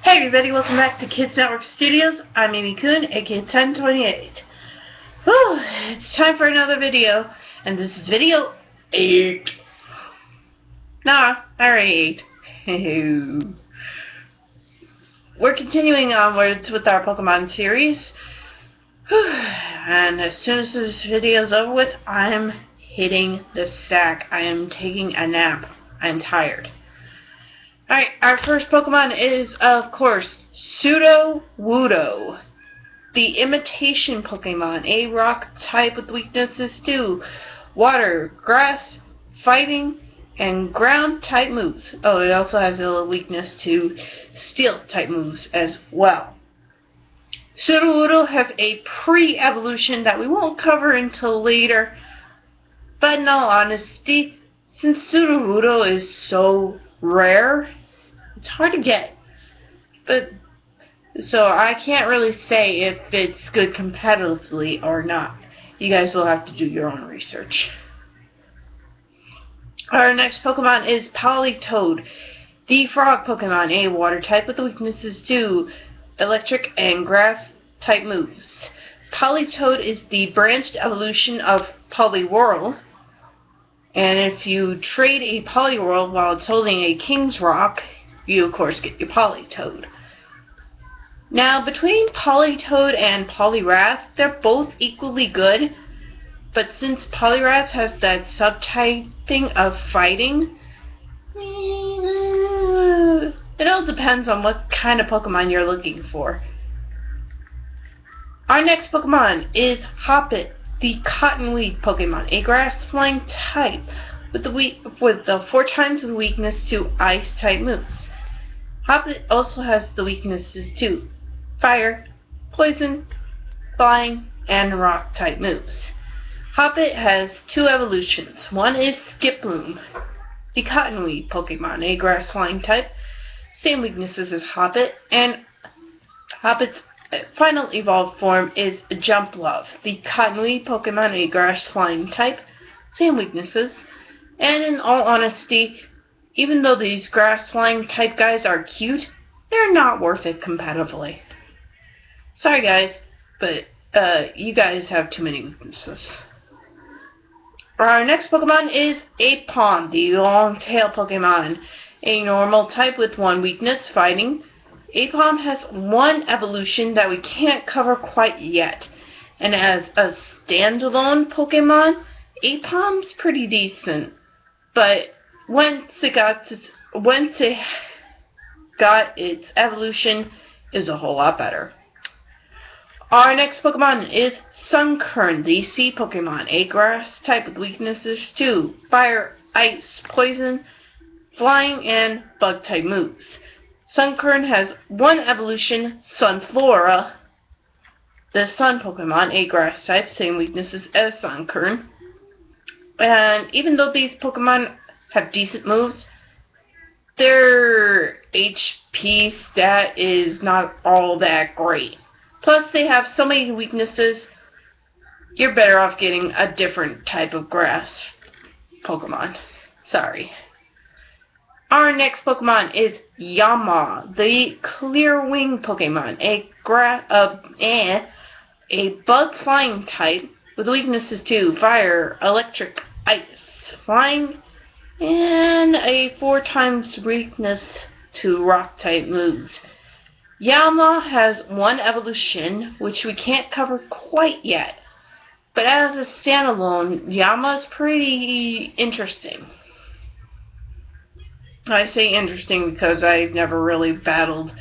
Hey everybody, welcome back to Kids Network Studios. I'm Amy Coon, aka 1028. Whew, it's time for another video, and this is video 8. Nah, alright. We're continuing onwards with our Pokemon series. Whew, and as soon as this video's over with, I'm hitting the sack. I am taking a nap. I'm tired. Alright, our first Pokemon is, of course, Sudowoodo, the imitation Pokemon, a rock type with weaknesses to water, grass, fighting, and ground type moves. Oh, it also has a little weakness to steel type moves as well. Sudowoodo has a pre-evolution that we won't cover until later, but in all honesty, since Sudowoodo is so rare, it's hard to get, but so I can't really say if it's good competitively or not. You guys will have to do your own research. Our next Pokemon is Politoed, the frog Pokemon, a water type with weaknesses to electric and grass type moves. Politoed is the branched evolution of Poliwhirl, and if you trade a Poliwhirl while it's holding a King's Rock, you of course get your Politoed. Now, between Politoed and Poliwrath, they're both equally good, but since Poliwrath has that subtyping of fighting, it all depends on what kind of Pokemon you're looking for. Our next Pokemon is Hoppip, the Cottonweed Pokemon, a grass flying type with the 4 times the weakness to ice type moves. Hoppip also has the weaknesses to fire, poison, flying, and rock type moves. Hoppip has 2 evolutions. One is Skiploom, the Cottonweed Pokemon, a grass flying type, same weaknesses as Hoppip, and Hoppip's final evolved form is Jumplove, the Cottonweed Pokemon, a grass flying type, same weaknesses, and in all honesty, even though these grass flying type guys are cute, they're not worth it competitively. Sorry guys, but you guys have too many weaknesses. Our next Pokemon is Aipom, the long-tail Pokemon, a normal type with 1 weakness, fighting. Aipom has 1 evolution that we can't cover quite yet, and as a standalone Pokemon, Aipom's pretty decent, but once it got its evolution, is a whole lot better. Our next Pokemon is Sunkern, the sea Pokemon, a grass type with weaknesses to fire, ice, poison, flying, and bug type moves. Sunkern has 1 evolution, Sunflora, the sun Pokemon, a grass type, same weaknesses as Sunkern. And even though these Pokemon have decent moves, their HP stat is not all that great. Plus, they have so many weaknesses, you're better off getting a different type of grass Pokemon. Sorry. Our next Pokemon is Yanma, the clear wing Pokemon, a bug flying type with weaknesses to fire, electric, ice, flying, and a 4 times weakness to rock type moves. Yanma has 1 evolution, which we can't cover quite yet, but as a standalone, Yanma's pretty interesting. I say interesting because I've never really battled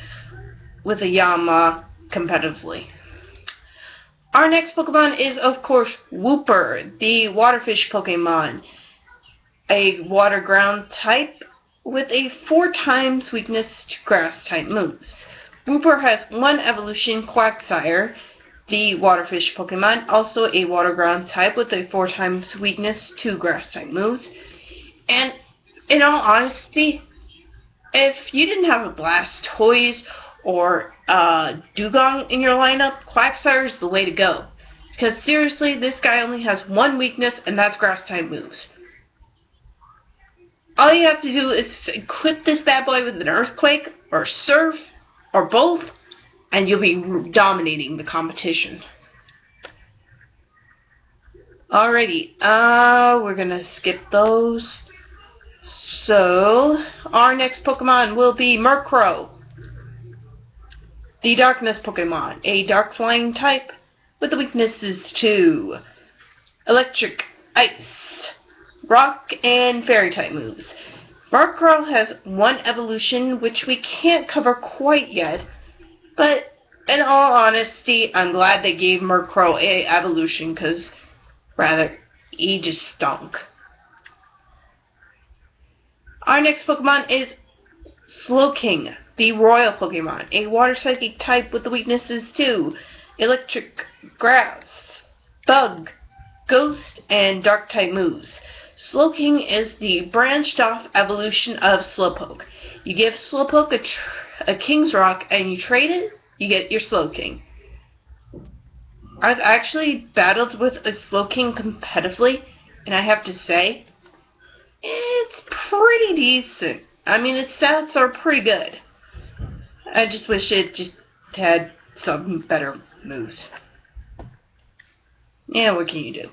with a Yanma competitively. Our next Pokemon is, of course, Wooper, the waterfish Pokemon, a water ground type with a 4 times weakness to grass type moves. Wooper has 1 evolution, Quagsire, the waterfish Pokemon, also a water ground type with a 4 times weakness to grass type moves. And in all honesty, if you didn't have a Blastoise or Dugong in your lineup, Quagsire is the way to go. Because seriously, this guy only has 1 weakness, and that's grass type moves. All you have to do is equip this bad boy with an Earthquake or Surf, or both, and you'll be dominating the competition. Alrighty, we're gonna skip those. So, our next Pokemon will be Murkrow, the Darkness Pokemon, a Dark Flying type with the weaknesses to Electric, Ice, Rock, and Fairy type moves. Murkrow has one evolution which we can't cover quite yet, but in all honesty, I'm glad they gave Murkrow a evolution, because he just stunk. Our next Pokemon is Slowking, the Royal Pokemon, a Water Psychic type with the weaknesses to Electric, Grass, Bug, Ghost, and Dark type moves. Slowking is the branched off evolution of Slowpoke. You give Slowpoke a King's Rock and you trade it, you get your Slowking. I've actually battled with a Slowking competitively, and I have to say, it's pretty decent. I mean, its stats are pretty good. I just wish it just had some better moves. Yeah, what can you do?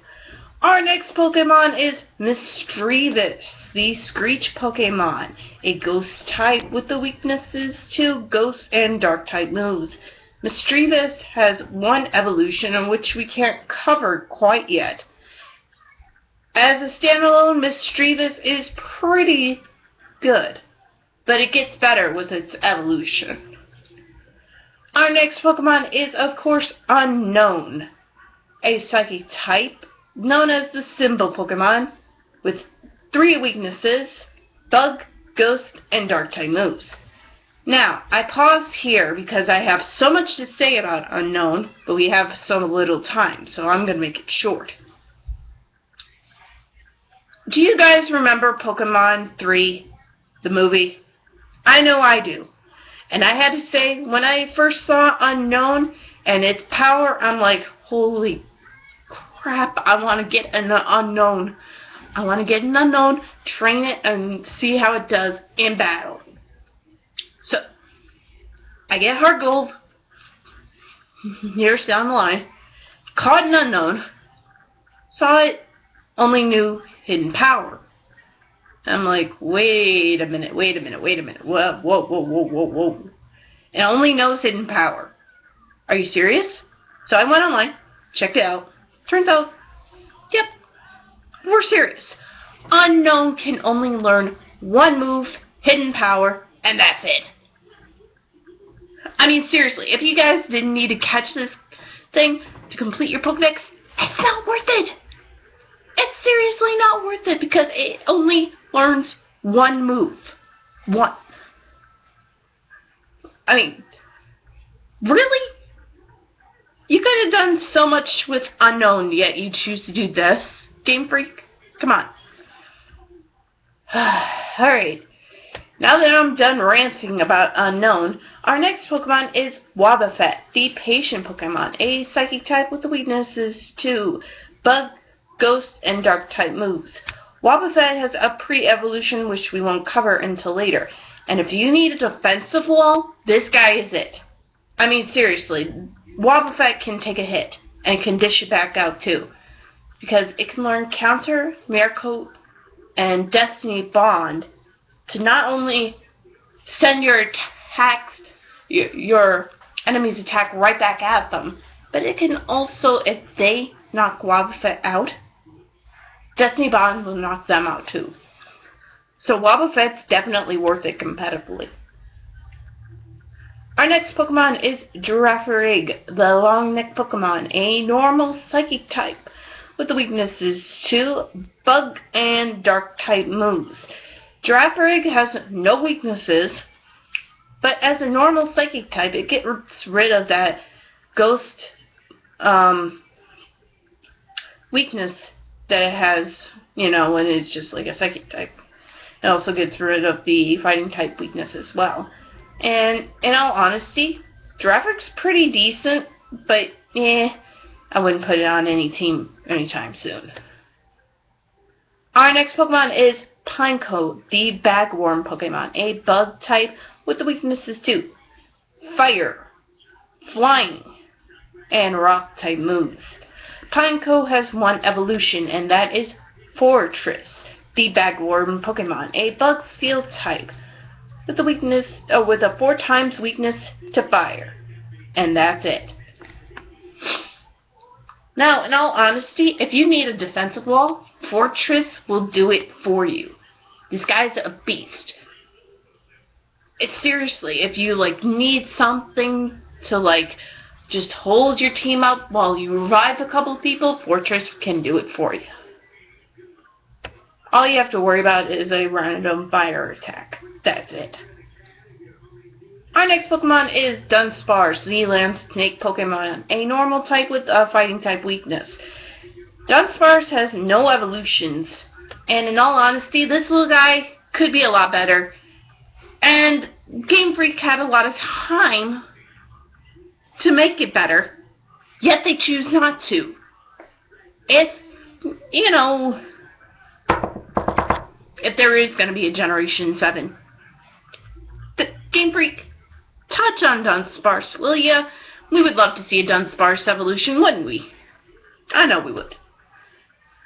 Our next Pokemon is Misdreavus, the Screech Pokemon, a Ghost type with the weaknesses to Ghost and Dark type moves. Misdreavus has one evolution in which we can't cover quite yet. As a standalone, Misdreavus is pretty good, but it gets better with its evolution. Our next Pokemon is, of course, Unown, a Psychic type known as the Symbol Pokemon, with 3 weaknesses: Bug, Ghost, and Dark type moves. Now, I pause here because I have so much to say about Unown, but we have so little time, so I'm going to make it short. Do you guys remember Pokemon 3, the movie? I know I do. And I had to say, when I first saw Unown and its power, I'm like, holy crap, I want to get an Unown. I want to get an Unown, train it, and see how it does in battle. So, I get Heart Gold, years down the line, caught an Unown, saw it, only knew Hidden Power. I'm like, wait a minute. Whoa. It only knows Hidden Power. Are you serious? So I went online, checked it out. Turns out, yep, we're serious. Unown can only learn one move, Hidden Power, and that's it. I mean, seriously, if you guys didn't need to catch this thing to complete your Pokedex, it's not worth it. It's seriously not worth it because it only learns one move. One. I mean, really? You could have done so much with Unown, yet you choose to do this? Game Freak? Come on. Alright. Now that I'm done ranting about Unown, our next Pokemon is Wobbuffet, the Patient Pokemon, a Psychic type with the weaknesses to Bug, Ghost, and Dark type moves. Wobbuffet has a pre-evolution which we won't cover until later. And if you need a defensive wall, this guy is it. I mean, seriously, Wobbuffet can take a hit, and it can dish it back out too. Because it can learn Counter, Miracle, and Destiny Bond to not only send your attacks, your enemy's attack right back at them, but it can also, if they knock Wobbuffet out, Destiny Bond will knock them out too. So Wobbuffet's definitely worth it competitively. Our next Pokemon is Girafarig, the long-necked Pokemon, a normal Psychic type with the weaknesses to Bug and Dark type moves. Girafarig has no weaknesses, but as a normal Psychic type, it gets rid of that Ghost weakness that it has, when it's just like a Psychic type. It also gets rid of the Fighting type weakness as well. And in all honesty, Girafarig's pretty decent, but I wouldn't put it on any team anytime soon. Our next Pokemon is Pineco, the Bagworm Pokemon, a Bug type with the weaknesses to Fire, Flying, and Rock type moves. Pineco has one evolution, and that is Fortress, the Bagworm Pokemon, a Bug Steel type, with a 4 times weakness to fire. And that's it. Now, in all honesty, if you need a defensive wall, Fortress will do it for you. This guy's a beast. It's seriously, if you need something to just hold your team up while you revive a couple of people, Fortress can do it for you. All you have to worry about is a random fire attack. That's it. Our next Pokemon is Dunsparce, the land snake Pokemon, a normal type with a fighting type weakness. Dunsparce has no evolutions, and in all honesty, this little guy could be a lot better. And Game Freak had a lot of time to make it better, yet they choose not to. If there is going to be a Generation 7, Game Freak, touch on Dunsparce, will ya? We would love to see a Dunsparce evolution, wouldn't we? I know we would.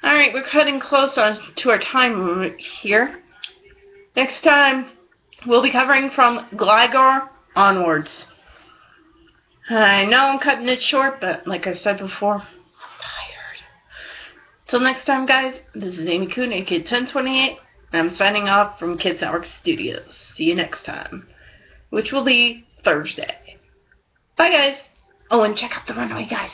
Alright, we're cutting close to our time limit here. Next time, we'll be covering from Gligar onwards. I know I'm cutting it short, but like I've said before, I'm tired. Till next time, guys, this is Amy Coon, aka 1028, and I'm signing off from Kids Network Studios. See you next time, which will be Thursday. Bye, guys. Oh, and check out the runway, guys.